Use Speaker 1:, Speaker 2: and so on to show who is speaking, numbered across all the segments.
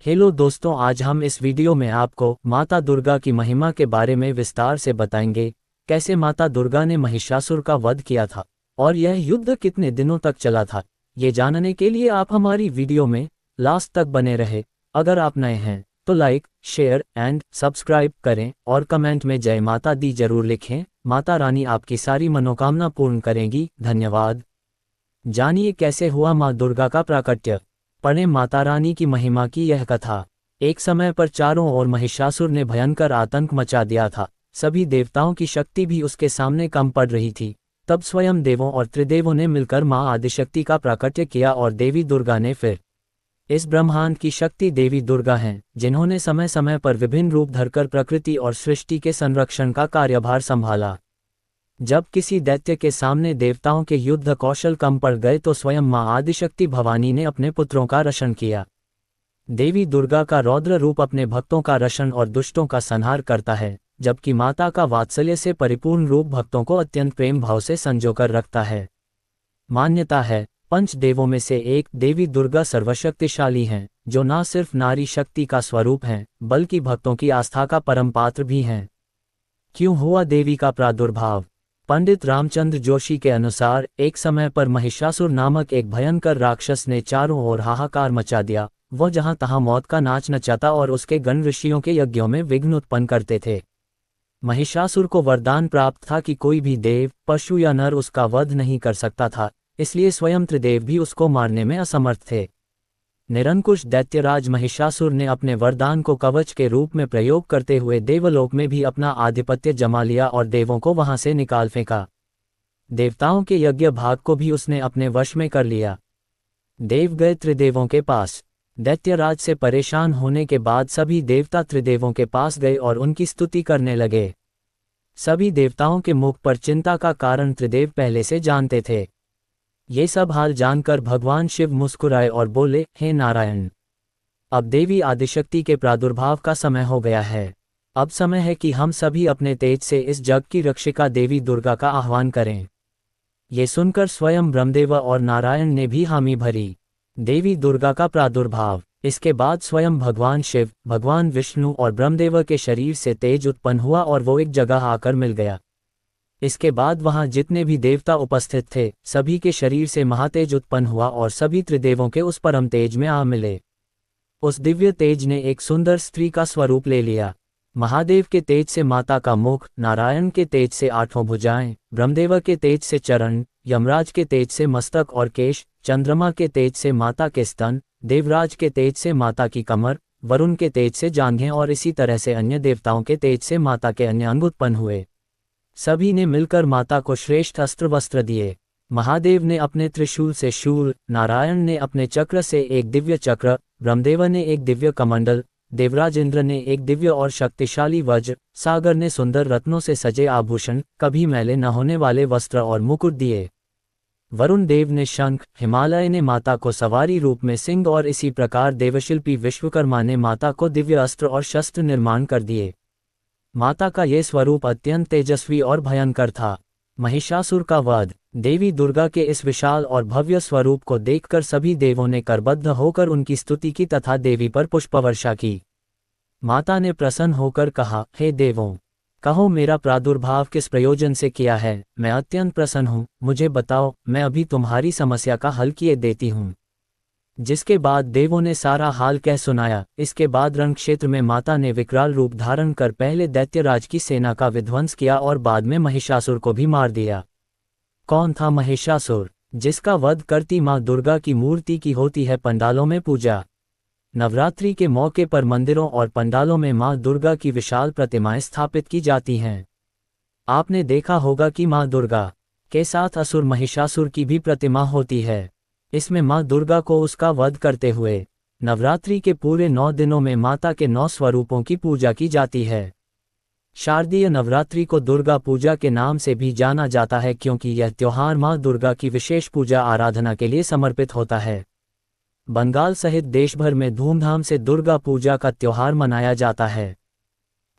Speaker 1: Hello दोस्तों, आज हम इस वीडियो में आपको माता दुर्गा की महिमा के बारे में विस्तार से बताएंगे। कैसे माता दुर्गा ने महिषासुर का वध किया था और यह युद्ध कितने दिनों तक चला था। ये जानने के लिए आप हमारी वीडियो में लास्ट तक बने रहे। अगर आप नए हैं तो लाइक, शेयर एंड सब्सक्राइब करें और कमेंट में जय माता दी जरूर लिखें। माता रानी आपकी सारी मनोकामना पूर्ण करेंगी। धन्यवाद। जानिए कैसे हुआ माँ दुर्गा का प्राकट्य। पढ़ें माता रानी की महिमा की यह कथा। एक समय पर चारों ओर महिषासुर ने भयंकर आतंक मचा दिया था। सभी देवताओं की शक्ति भी उसके सामने कम पड़ रही थी। तब स्वयं देवों और त्रिदेवों ने मिलकर माँ आदिशक्ति का प्राकट्य किया और देवी दुर्गा ने फिर इस ब्रह्मांड की शक्ति देवी दुर्गा हैं, जिन्होंने समय समय पर विभिन्न रूप धरकर प्रकृति और सृष्टि के संरक्षण का कार्यभार संभाला। जब किसी दैत्य के सामने देवताओं के युद्ध कौशल कम पड़ गए तो स्वयं मां आदिशक्ति भवानी ने अपने पुत्रों का रक्षण किया। देवी दुर्गा का रौद्र रूप अपने भक्तों का रक्षण और दुष्टों का संहार करता है, जबकि माता का वात्सल्य से परिपूर्ण रूप भक्तों को अत्यंत प्रेम भाव से संजोकर रखता है। मान्यता है, पंच देवों में से एक देवी दुर्गा सर्वशक्तिशाली हैं, जो न सिर्फ नारी शक्ति का स्वरूप हैं, बल्कि भक्तों की आस्था का परम पात्र भी हैं। क्यों हुआ देवी का प्रादुर्भाव? पंडित रामचंद्र जोशी के अनुसार एक समय पर महिषासुर नामक एक भयंकर राक्षस ने चारों ओर हाहाकार मचा दिया। वह जहां तहां मौत का नाच नचाता और उसके गण ऋषियों के यज्ञों में विघ्न उत्पन्न करते थे। महिषासुर को वरदान प्राप्त था कि कोई भी देव, पशु या नर उसका वध नहीं कर सकता था, इसलिए स्वयं त्रिदेव भी उसको मारने में असमर्थ थे। निरंकुश दैत्यराज महिषासुर ने अपने वरदान को कवच के रूप में प्रयोग करते हुए देवलोक में भी अपना आधिपत्य जमा लिया और देवों को वहां से निकाल फेंका। देवताओं के यज्ञ भाग को भी उसने अपने वश में कर लिया। देव गए त्रिदेवों के पास। दैत्यराज से परेशान होने के बाद सभी देवता त्रिदेवों के पास गए और उनकी स्तुति करने लगे। सभी देवताओं के मुख पर चिंता का कारण त्रिदेव पहले से जानते थे। ये सब हाल जानकर भगवान शिव मुस्कुराए और बोले, हे नारायण, अब देवी आदिशक्ति के प्रादुर्भाव का समय हो गया है। अब समय है कि हम सभी अपने तेज से इस जग की रक्षिका देवी दुर्गा का आह्वान करें। ये सुनकर स्वयं ब्रह्मदेव और नारायण ने भी हामी भरी। देवी दुर्गा का प्रादुर्भाव। इसके बाद स्वयं भगवान शिव, भगवान विष्णु और ब्रह्मदेव के शरीर से तेज उत्पन्न हुआ और वो एक जगह आकर मिल गया। इसके बाद वहां जितने भी देवता उपस्थित थे, सभी के शरीर से महातेज उत्पन्न हुआ और सभी त्रिदेवों के उस परम तेज में आ मिले। उस दिव्य तेज ने एक सुंदर स्त्री का स्वरूप ले लिया। महादेव के तेज से माता का मुख, नारायण के तेज से आठों भुजाएं, ब्रह्मदेव के तेज से चरण, यमराज के तेज से मस्तक और केश, चंद्रमा के तेज से माता के स्तन, देवराज के तेज से माता की कमर, वरुण के तेज से जांघें और इसी तरह से अन्य देवताओं के तेज से माता के अन्य अंग उत्पन्न हुए। सभी ने मिलकर माता को श्रेष्ठ अस्त्र वस्त्र दिए। महादेव ने अपने त्रिशूल से शूल, नारायण ने अपने चक्र से एक दिव्य चक्र, ब्रह्मदेव ने एक दिव्य कमंडल, देवराज इंद्र ने एक दिव्य और शक्तिशाली वज्र, सागर ने सुंदर रत्नों से सजे आभूषण, कभी मैले न होने वाले वस्त्र और मुकुट दिए। वरुण देव ने शंख, हिमालय ने माता को सवारी रूप में सिंह और इसी प्रकार देवशिल्पी विश्वकर्मा ने माता को दिव्य अस्त्र और शस्त्र निर्माण कर दिए। माता का ये स्वरूप अत्यंत तेजस्वी और भयंकर था। महिषासुर का वध। देवी दुर्गा के इस विशाल और भव्य स्वरूप को देखकर सभी देवों ने करबद्ध होकर उनकी स्तुति की तथा देवी पर पुष्पवर्षा की। माता ने प्रसन्न होकर कहा, हे देवों, कहो मेरा प्रादुर्भाव किस प्रयोजन से किया है। मैं अत्यंत प्रसन्न हूँ, मुझे बताओ, मैं अभी तुम्हारी समस्या का हल किए देती हूँ। जिसके बाद देवों ने सारा हाल कह सुनाया। इसके बाद रण क्षेत्र में माता ने विकराल रूप धारण कर पहले दैत्यराज की सेना का विध्वंस किया और बाद में महिषासुर को भी मार दिया। कौन था महिषासुर? जिसका वध करती माँ दुर्गा की मूर्ति की होती है पंडालों में पूजा। नवरात्रि के मौके पर मंदिरों और पंडालों में माँ दुर्गा की विशाल प्रतिमाएं स्थापित की जाती हैं। आपने देखा होगा कि माँ दुर्गा के साथ असुर महिषासुर की भी प्रतिमा होती है। इसमें माँ दुर्गा को उसका वध करते हुए नवरात्रि के पूरे 9 दिनों में माता के 9 स्वरूपों की पूजा की जाती है। शारदीय नवरात्रि को दुर्गा पूजा के नाम से भी जाना जाता है, क्योंकि यह त्योहार माँ दुर्गा की विशेष पूजा आराधना के लिए समर्पित होता है। बंगाल सहित देश भर में धूमधाम से दुर्गा पूजा का त्योहार मनाया जाता है।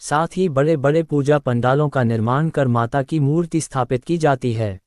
Speaker 1: साथ ही बड़े बड़े पूजा पंडालों का निर्माण कर माता की मूर्ति स्थापित की जाती है।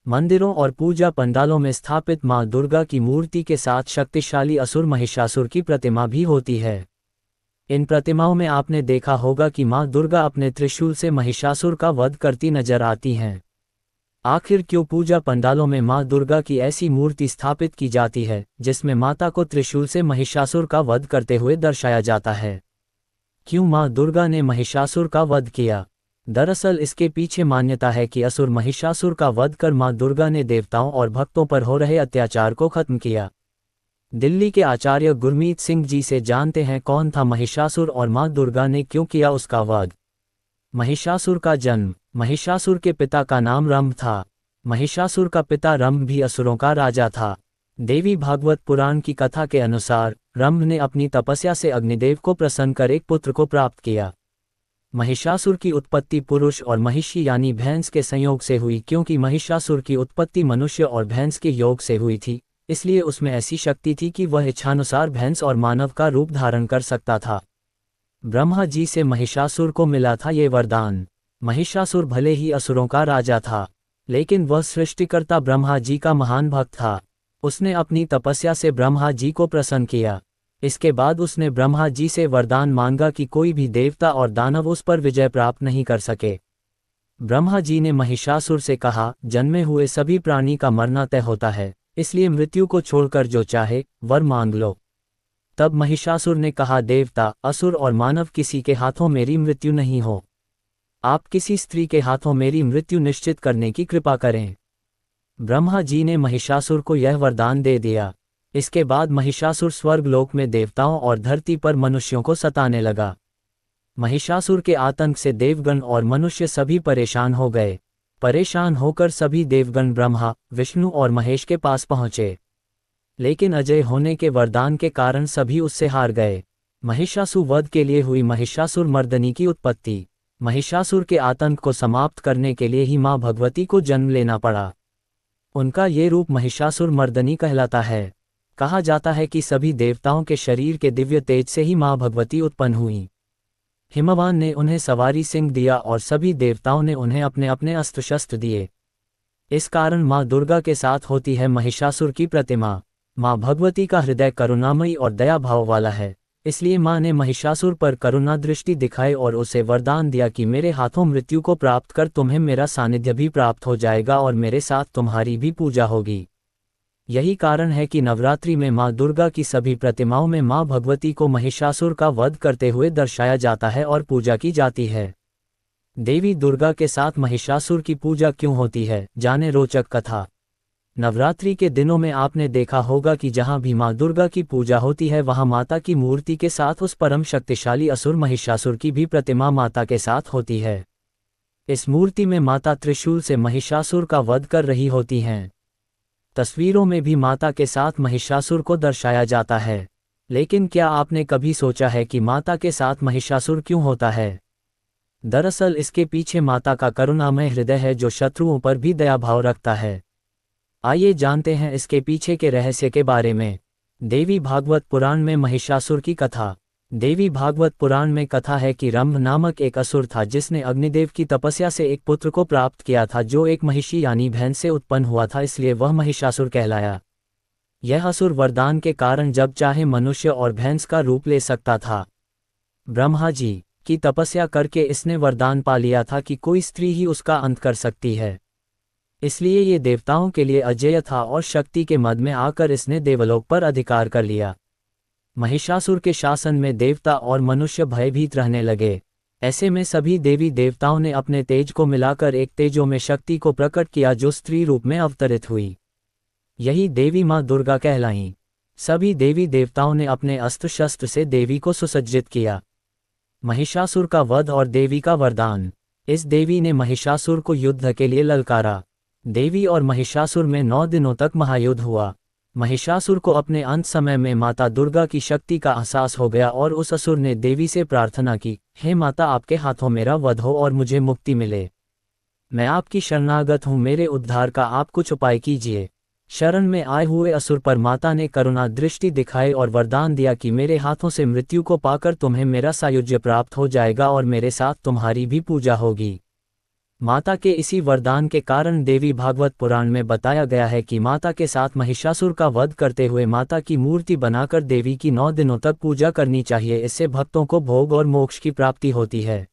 Speaker 1: मंदिरों और पूजा पंडालों में स्थापित मां दुर्गा की मूर्ति के साथ शक्तिशाली असुर महिषासुर की प्रतिमा भी होती है। इन प्रतिमाओं में आपने देखा होगा कि मां दुर्गा अपने त्रिशूल से महिषासुर का वध करती नजर आती हैं। आखिर क्यों पूजा पंडालों में मां दुर्गा की ऐसी मूर्ति स्थापित की जाती है जिसमें माता को त्रिशूल से महिषासुर का वध करते हुए दर्शाया जाता है? क्यों मां दुर्गा ने महिषासुर का वध किया? दरअसल इसके पीछे मान्यता है कि असुर महिषासुर का वध कर मां दुर्गा ने देवताओं और भक्तों पर हो रहे अत्याचार को खत्म किया। दिल्ली के आचार्य गुरमीत सिंह जी से जानते हैं कौन था महिषासुर और मां दुर्गा ने क्यों किया उसका वध। महिषासुर का जन्म। महिषासुर के पिता का नाम रंभ था। महिषासुर का पिता रंभ भी असुरों का राजा था। देवी भागवत पुराण की कथा के अनुसार रंभ ने अपनी तपस्या से अग्निदेव को प्रसन्न कर एक पुत्र को प्राप्त किया। महिषासुर की उत्पत्ति पुरुष और महिषी यानी भैंस के संयोग से हुई। क्योंकि महिषासुर की उत्पत्ति मनुष्य और भैंस के योग से हुई थी, इसलिए उसमें ऐसी शक्ति थी कि वह इच्छानुसार भैंस और मानव का रूप धारण कर सकता था। ब्रह्मा जी से महिषासुर को मिला था ये वरदान। महिषासुर भले ही असुरों का राजा था, लेकिन वह सृष्टिकर्ता ब्रह्मा जी का महान भक्त था। उसने अपनी तपस्या से ब्रह्मा जी को प्रसन्न किया। इसके बाद उसने ब्रह्मा जी से वरदान मांगा कि कोई भी देवता और दानव उस पर विजय प्राप्त नहीं कर सके। ब्रह्मा जी ने महिषासुर से कहा, जन्मे हुए सभी प्राणी का मरना तय होता है, इसलिए मृत्यु को छोड़कर जो चाहे वर मांग लो। तब महिषासुर ने कहा, देवता, असुर और मानव किसी के हाथों मेरी मृत्यु नहीं हो। आप किसी स्त्री के हाथों मेरी मृत्यु निश्चित करने की कृपा करें। ब्रह्मा जी ने महिषासुर को यह वरदान दे दिया। इसके बाद महिषासुर स्वर्गलोक में देवताओं और धरती पर मनुष्यों को सताने लगा। महिषासुर के आतंक से देवगण और मनुष्य सभी परेशान हो गए। परेशान होकर सभी देवगण ब्रह्मा, विष्णु और महेश के पास पहुंचे, लेकिन अजय होने के वरदान के कारण सभी उससे हार गए। महिषासुर वध के लिए हुई महिषासुर मर्दनी की उत्पत्ति। महिषासुर के आतंक को समाप्त करने के लिए ही मां भगवती को जन्म लेना पड़ा। उनका ये रूप महिषासुर मर्दनी कहलाता है। कहा जाता है कि सभी देवताओं के शरीर के दिव्य तेज से ही मां भगवती उत्पन्न हुई। हिमवान ने उन्हें सवारी सिंह दिया और सभी देवताओं ने उन्हें अपने अपने अस्त्र शस्त्र दिए। इस कारण मां दुर्गा के साथ होती है महिषासुर की प्रतिमा। मां भगवती का हृदय करुणामयी और दया भाव वाला है, इसलिए मां ने महिषासुर पर करुणा दृष्टि दिखाई और उसे वरदान दिया कि मेरे हाथों मृत्यु को प्राप्त कर तुम्हें मेरा सानिध्य भी प्राप्त हो जाएगा और मेरे साथ तुम्हारी भी पूजा होगी। यही कारण है कि नवरात्रि में मां दुर्गा की सभी प्रतिमाओं में मां भगवती को महिषासुर का वध करते हुए दर्शाया जाता है और पूजा की जाती है। देवी दुर्गा के साथ महिषासुर की पूजा क्यों होती है, जाने रोचक कथा। नवरात्रि के दिनों में आपने देखा होगा कि जहां भी मां दुर्गा की पूजा होती है वहां माता की मूर्ति के साथ उस परम शक्तिशाली असुर महिषासुर की भी प्रतिमा माता के साथ होती है। इस मूर्ति में माता त्रिशूल से महिषासुर का वध कर रही होती हैं। तस्वीरों में भी माता के साथ महिषासुर को दर्शाया जाता है, लेकिन क्या आपने कभी सोचा है कि माता के साथ महिषासुर क्यों होता है? दरअसल इसके पीछे माता का करुणामय हृदय है जो शत्रुओं पर भी दया भाव रखता है। आइए जानते हैं इसके पीछे के रहस्य के बारे में। देवी भागवत पुराण में महिषासुर की कथा। देवी भागवत पुराण में कथा है कि रंभ नामक एक असुर था जिसने अग्निदेव की तपस्या से एक पुत्र को प्राप्त किया था जो एक महिषी यानी भैंस से उत्पन्न हुआ था, इसलिए वह महिषासुर कहलाया। यह असुर वरदान के कारण जब चाहे मनुष्य और भैंस का रूप ले सकता था। ब्रह्मा जी की तपस्या करके इसने वरदान पा लिया था कि कोई स्त्री ही उसका अंत कर सकती है, इसलिए ये देवताओं के लिए अजेय था और शक्ति के मद में आकर इसने देवलोक पर अधिकार कर लिया। महिषासुर के शासन में देवता और मनुष्य भयभीत रहने लगे। ऐसे में सभी देवी देवताओं ने अपने तेज को मिलाकर एक तेजो में शक्ति को प्रकट किया जो स्त्री रूप में अवतरित हुई। यही देवी मां दुर्गा कहलाईं। सभी देवी देवताओं ने अपने अस्त्र शस्त्र से देवी को सुसज्जित किया। महिषासुर का वध और देवी का वरदान। इस देवी ने महिषासुर को युद्ध के लिए ललकारा। देवी और महिषासुर में 9 दिनों तक महायुद्ध हुआ। महिषासुर को अपने अंत समय में माता दुर्गा की शक्ति का एहसास हो गया और उस असुर ने देवी से प्रार्थना की, हे माता, आपके हाथों मेरा वध हो और मुझे मुक्ति मिले। मैं आपकी शरणागत हूँ, मेरे उद्धार का आप कुछ उपाय कीजिए। शरण में आए हुए असुर पर माता ने करुणा दृष्टि दिखाई और वरदान दिया कि मेरे हाथों से मृत्यु को पाकर तुम्हें मेरा सायुज्य प्राप्त हो जाएगा और मेरे साथ तुम्हारी भी पूजा होगी। माता के इसी वरदान के कारण देवी भागवत पुराण में बताया गया है कि माता के साथ महिषासुर का वध करते हुए माता की मूर्ति बनाकर देवी की 9 दिनों तक पूजा करनी चाहिए। इससे भक्तों को भोग और मोक्ष की प्राप्ति होती है।